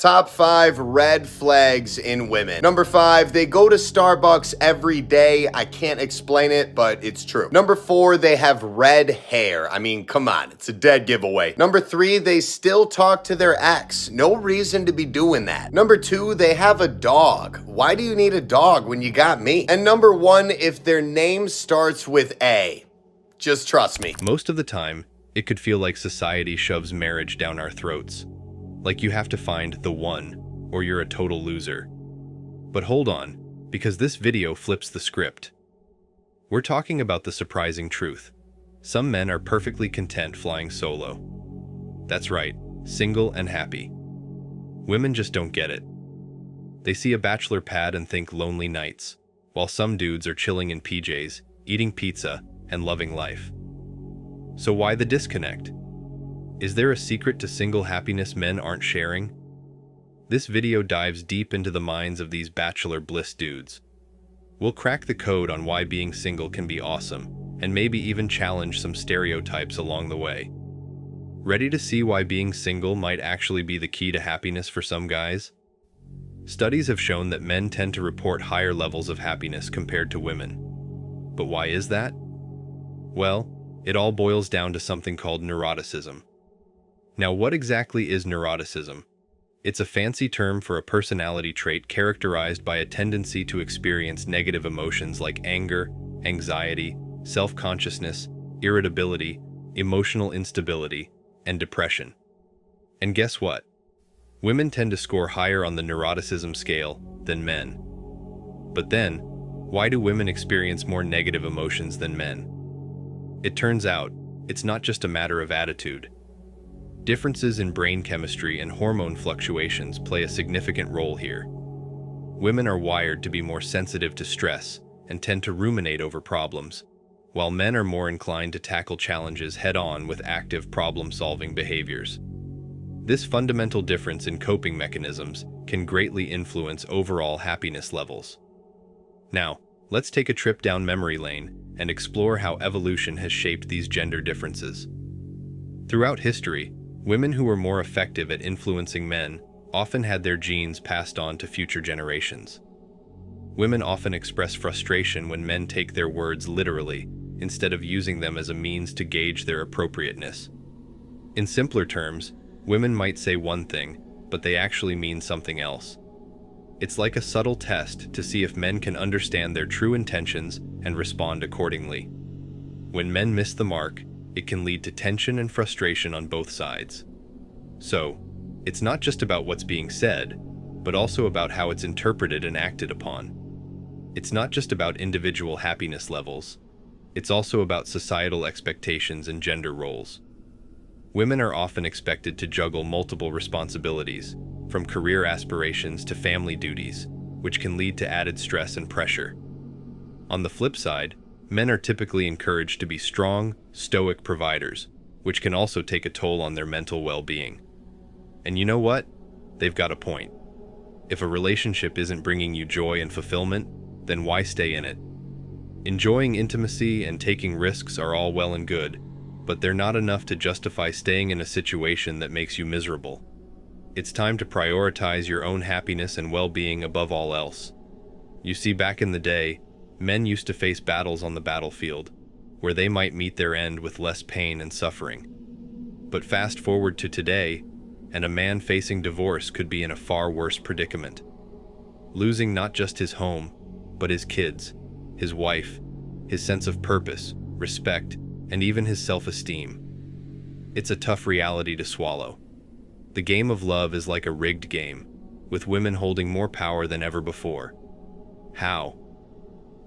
Top 5 red flags in women. Number 5, they go to Starbucks every day. I can't explain it, but it's true. Number 4, they have red hair. I mean, come on, it's a dead giveaway. Number 3, they still talk to their ex. No reason to be doing that. Number 2, they have a dog. Why do you need a dog when you got me? And number 1, if their name starts with A. Just trust me. Most of the time, it could feel like society shoves marriage down our throats. Like you have to find the one, or you're a total loser. But hold on, because this video flips the script. We're talking about the surprising truth. Some men are perfectly content flying solo. That's right, single and happy. Women just don't get it. They see a bachelor pad and think lonely nights, while some dudes are chilling in PJs, eating pizza, and loving life. So why the disconnect? Is there a secret to single happiness men aren't sharing? This video dives deep into the minds of these bachelor bliss dudes. We'll crack the code on why being single can be awesome, and maybe even challenge some stereotypes along the way. Ready to see why being single might actually be the key to happiness for some guys? Studies have shown that men tend to report higher levels of happiness compared to women. But why is that? Well, it all boils down to something called neuroticism. Now, what exactly is neuroticism? It's a fancy term for a personality trait characterized by a tendency to experience negative emotions like anger, anxiety, self-consciousness, irritability, emotional instability, and depression. And guess what? Women tend to score higher on the neuroticism scale than men. But then, why do women experience more negative emotions than men? It turns out, it's not just a matter of attitude. Differences in brain chemistry and hormone fluctuations play a significant role here. Women are wired to be more sensitive to stress and tend to ruminate over problems, while men are more inclined to tackle challenges head-on with active problem-solving behaviors. This fundamental difference in coping mechanisms can greatly influence overall happiness levels. Now, let's take a trip down memory lane and explore how evolution has shaped these gender differences. Throughout history, women who were more effective at influencing men often had their genes passed on to future generations. Women often express frustration when men take their words literally instead of using them as a means to gauge their appropriateness. In simpler terms, women might say one thing, but they actually mean something else. It's like a subtle test to see if men can understand their true intentions and respond accordingly. When men miss the mark, it can lead to tension and frustration on both sides. So, it's not just about what's being said, but also about how it's interpreted and acted upon. It's not just about individual happiness levels. It's also about societal expectations and gender roles. Women are often expected to juggle multiple responsibilities, from career aspirations to family duties, which can lead to added stress and pressure. On the flip side, men are typically encouraged to be strong, stoic providers, which can also take a toll on their mental well-being. And you know what? They've got a point. If a relationship isn't bringing you joy and fulfillment, then why stay in it? Enjoying intimacy and taking risks are all well and good, but they're not enough to justify staying in a situation that makes you miserable. It's time to prioritize your own happiness and well-being above all else. You see, back in the day, men used to face battles on the battlefield, where they might meet their end with less pain and suffering. But fast forward to today, and a man facing divorce could be in a far worse predicament. Losing not just his home, but his kids, his wife, his sense of purpose, respect, and even his self-esteem. It's a tough reality to swallow. The game of love is like a rigged game, with women holding more power than ever before. How?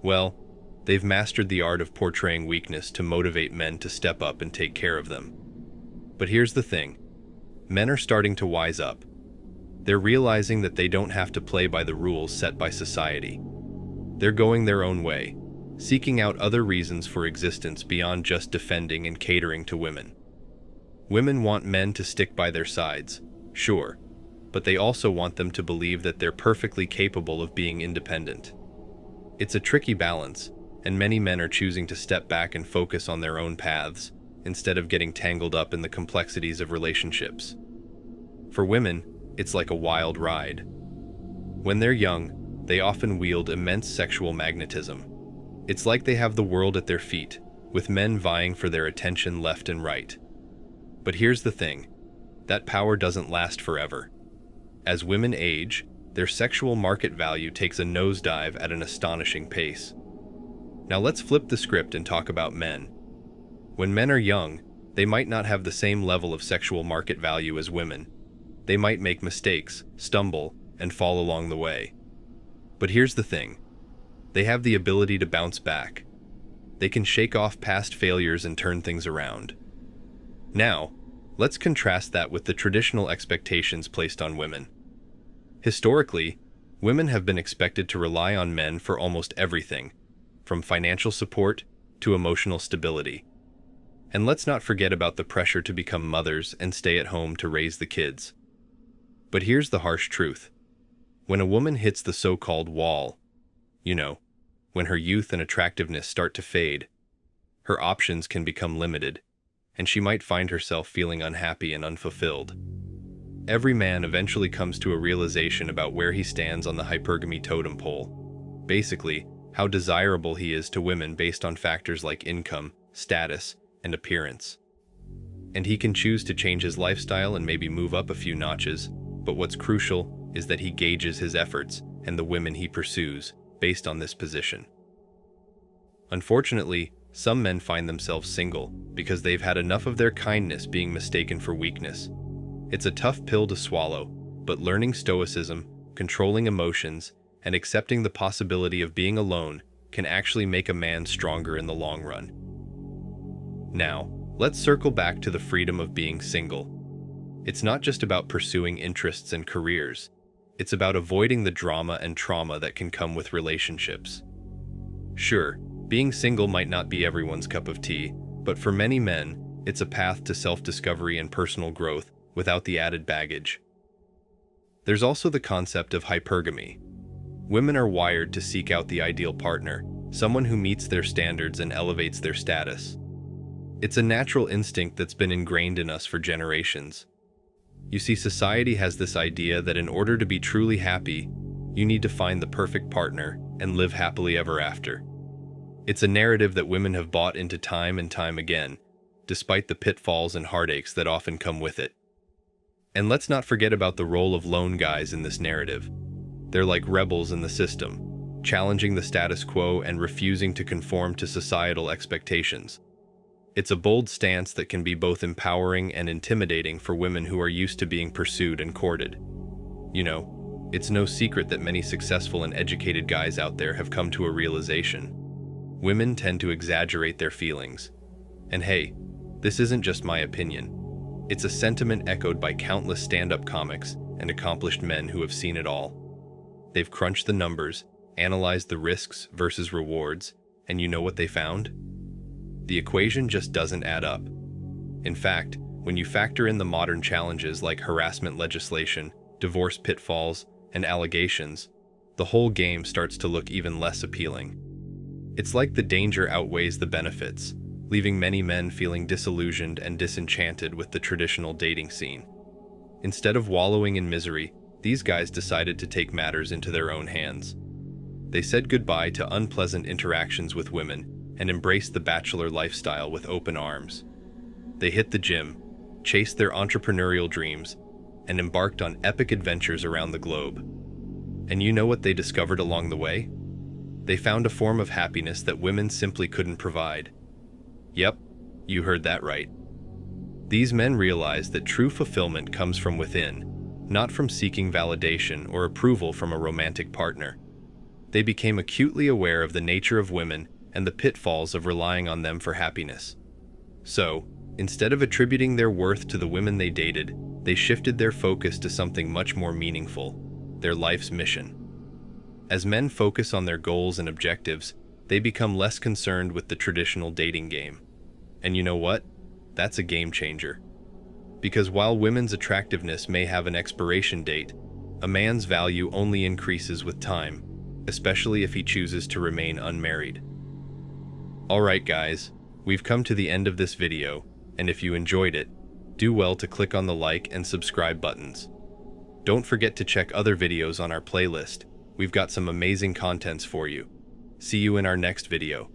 Well, they've mastered the art of portraying weakness to motivate men to step up and take care of them. But here's the thing. Men are starting to wise up. They're realizing that they don't have to play by the rules set by society. They're going their own way, seeking out other reasons for existence beyond just defending and catering to women. Women want men to stick by their sides, sure, but they also want them to believe that they're perfectly capable of being independent. It's a tricky balance, and many men are choosing to step back and focus on their own paths, instead of getting tangled up in the complexities of relationships. For women, it's like a wild ride. When they're young, they often wield immense sexual magnetism. It's like they have the world at their feet, with men vying for their attention left and right. But here's the thing, that power doesn't last forever. As women age, their sexual market value takes a nosedive at an astonishing pace. Now let's flip the script and talk about men. When men are young, they might not have the same level of sexual market value as women. They might make mistakes, stumble, and fall along the way. But here's the thing, they have the ability to bounce back. They can shake off past failures and turn things around. Now, let's contrast that with the traditional expectations placed on women. Historically, women have been expected to rely on men for almost everything, from financial support to emotional stability. And let's not forget about the pressure to become mothers and stay at home to raise the kids. But here's the harsh truth. When a woman hits the so-called wall, when her youth and attractiveness start to fade, her options can become limited, and she might find herself feeling unhappy and unfulfilled. Every man eventually comes to a realization about where he stands on the hypergamy totem pole. Basically, how desirable he is to women based on factors like income, status, and appearance. And he can choose to change his lifestyle and maybe move up a few notches, but what's crucial is that he gauges his efforts and the women he pursues based on this position. Unfortunately, some men find themselves single because they've had enough of their kindness being mistaken for weakness. It's a tough pill to swallow, but learning stoicism, controlling emotions, and accepting the possibility of being alone can actually make a man stronger in the long run. Now, let's circle back to the freedom of being single. It's not just about pursuing interests and careers. It's about avoiding the drama and trauma that can come with relationships. Sure, being single might not be everyone's cup of tea, but for many men, it's a path to self-discovery and personal growth without the added baggage. There's also the concept of hypergamy. Women are wired to seek out the ideal partner, someone who meets their standards and elevates their status. It's a natural instinct that's been ingrained in us for generations. You see, society has this idea that in order to be truly happy, you need to find the perfect partner and live happily ever after. It's a narrative that women have bought into time and time again, despite the pitfalls and heartaches that often come with it. And let's not forget about the role of lone guys in this narrative. They're like rebels in the system, challenging the status quo and refusing to conform to societal expectations. It's a bold stance that can be both empowering and intimidating for women who are used to being pursued and courted. It's no secret that many successful and educated guys out there have come to a realization. Women tend to exaggerate their feelings. And hey, this isn't just my opinion. It's a sentiment echoed by countless stand-up comics and accomplished men who have seen it all. They've crunched the numbers, analyzed the risks versus rewards, and you know what they found? The equation just doesn't add up. In fact, when you factor in the modern challenges like harassment legislation, divorce pitfalls, and allegations, the whole game starts to look even less appealing. It's like the danger outweighs the benefits, leaving many men feeling disillusioned and disenchanted with the traditional dating scene. Instead of wallowing in misery, these guys decided to take matters into their own hands. They said goodbye to unpleasant interactions with women and embraced the bachelor lifestyle with open arms. They hit the gym, chased their entrepreneurial dreams, and embarked on epic adventures around the globe. And you know what they discovered along the way? They found a form of happiness that women simply couldn't provide. Yep, you heard that right. These men realized that true fulfillment comes from within, not from seeking validation or approval from a romantic partner. They became acutely aware of the nature of women and the pitfalls of relying on them for happiness. So, instead of attributing their worth to the women they dated, they shifted their focus to something much more meaningful, their life's mission. As men focus on their goals and objectives, they become less concerned with the traditional dating game. And you know what? That's a game changer. Because while women's attractiveness may have an expiration date, a man's value only increases with time, especially if he chooses to remain unmarried. Alright guys, we've come to the end of this video, and if you enjoyed it, do well to click on the like and subscribe buttons. Don't forget to check other videos on our playlist. We've got some amazing contents for you. See you in our next video.